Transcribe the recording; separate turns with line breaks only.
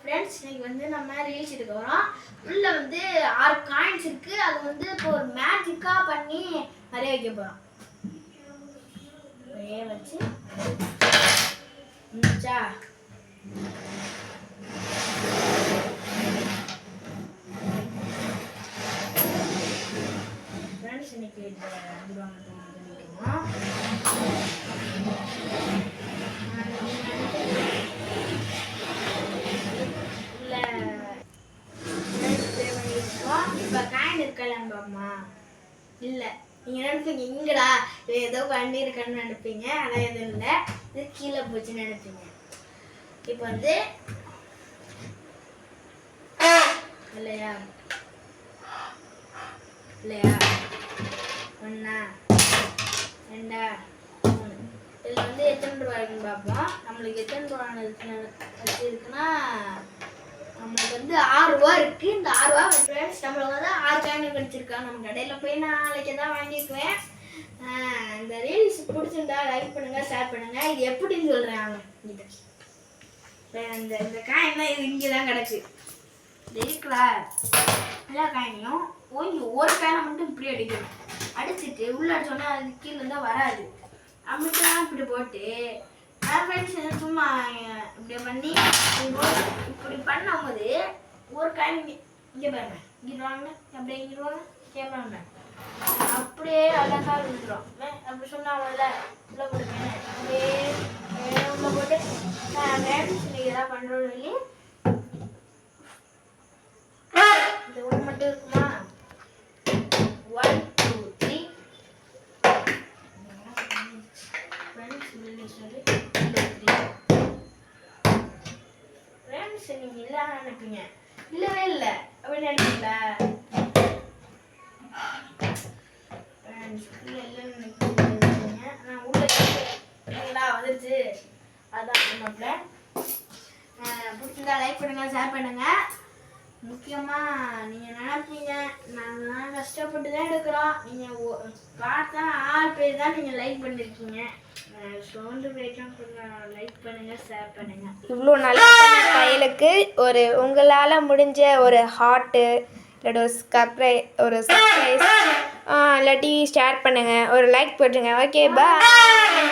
Friends இன்னைக்கு வந்து நம்ம ரீல்ஸ் எடுக்க வரோம். உள்ள வந்து 6 காயின்ஸ் இருக்கு. அது வந்து இப்போ ஒரு மேஜிக்கா பண்ணி நிறைய வைக்க போறோம். ஒரே வச்சு முடிச்சா ஃப்ரெண்ட்ஸ் இன்னைக்கு இப்போ காயின் இருக்கலாம் பாப்பா இல்லை நீங்கள் நினைப்பீங்க இங்கடா ஏதோ வண்டி இருக்கான்னு நினைப்பீங்க. ஆனால் எதுவும் இல்லை, இது கீழே போச்சுன்னு நினைப்பீங்க. இப்போ வந்து இல்லையா இல்லையா 1 2 3 இதில் வந்து எத்தனை ரூபா இருக்குன்னு பார்ப்போம். நம்மளுக்கு எத்தனை ரூபா இருக்குன்னா நம்மளுக்கு வந்து 6 ரூபா இருக்கு. இந்த 6 ரூபா ஃப்ரெண்ட்ஸ் நம்மளுக்கு வந்து 6 காயின் கிடைச்சிருக்காங்க. நம்ம கடையில் போய் நாளைக்கு தான் வாங்கிக்குவேன். இந்த ரீல்ஸ் பிடிச்சிருந்தா லைக் பண்ணுங்க, ஷேர் பண்ணுங்க. இது எப்படின்னு சொல்றேன் இது இந்த காயின்லாம் இது இங்கே தான் கிடக்கு. இது இருக்குல்ல எல்லா காயினையும் ஒரு காயினை மட்டும் இப்படி அடிக்கணும். அடிச்சுட்டு உள்ள அடிச்சோன்னா அது கீழே இருந்தால் வராது. அப்படிதான் இப்படி போட்டு ஃப்ரெண்ட்ஸ் சும்மா இப்படி பண்ணி இப்படி பண்ணும்போது ஒரு காயின் இங்கே பாருங்க, இங்கிடுவாங்க அப்படியே இங்கிடுவாங்க கேட்பாங்க, அப்படியே அழகா விழுந்துடும். அப்படி சொன்னாங்கல்ல உள்ள போடுங்க, அப்படியே உள்ள போட்டு ஃப்ரெண்ட்ஸ் இன்னைக்கு எதாவது பண்ணுறோம் சொல்லி இந்த ஒன்று மட்டும் இருக்குமா 1 2 3 ஃப்ரெண்ட்ஸ் சொல்லி நீங்க இல்ல நினைப்பீங்க, இல்லவே இல்லை அப்படின்னு நினைப்பீங்களா? நான் உள்ள வந்துருச்சு. அதான் நம்மள பிடிச்சிருந்தா லைக் பண்ணுங்க, ஷேர் பண்ணுங்க. முக்கியமா நீங்க நினைப்பீங்க நாங்களாம் கஷ்டப்பட்டு தான் எடுக்கிறோம், நீங்க பார்த்தா 6 பேர் தான் நீங்க லைக் பண்ணிருக்கீங்க. லைக் பண்ணுங்க, ஷேர் பண்ணுங்க.
இவ்வளோ நல்ல பயலுக்கு ஒரு உங்களால் முடிஞ்ச ஒரு ஹார்ட்டு இல்லாட்டி ஒரு சப்ஸ்கிரைஸ் இல்லாட்டி ஷேர் பண்ணுங்கள், ஒரு லைக் போட்டுருங்க. Okay bye.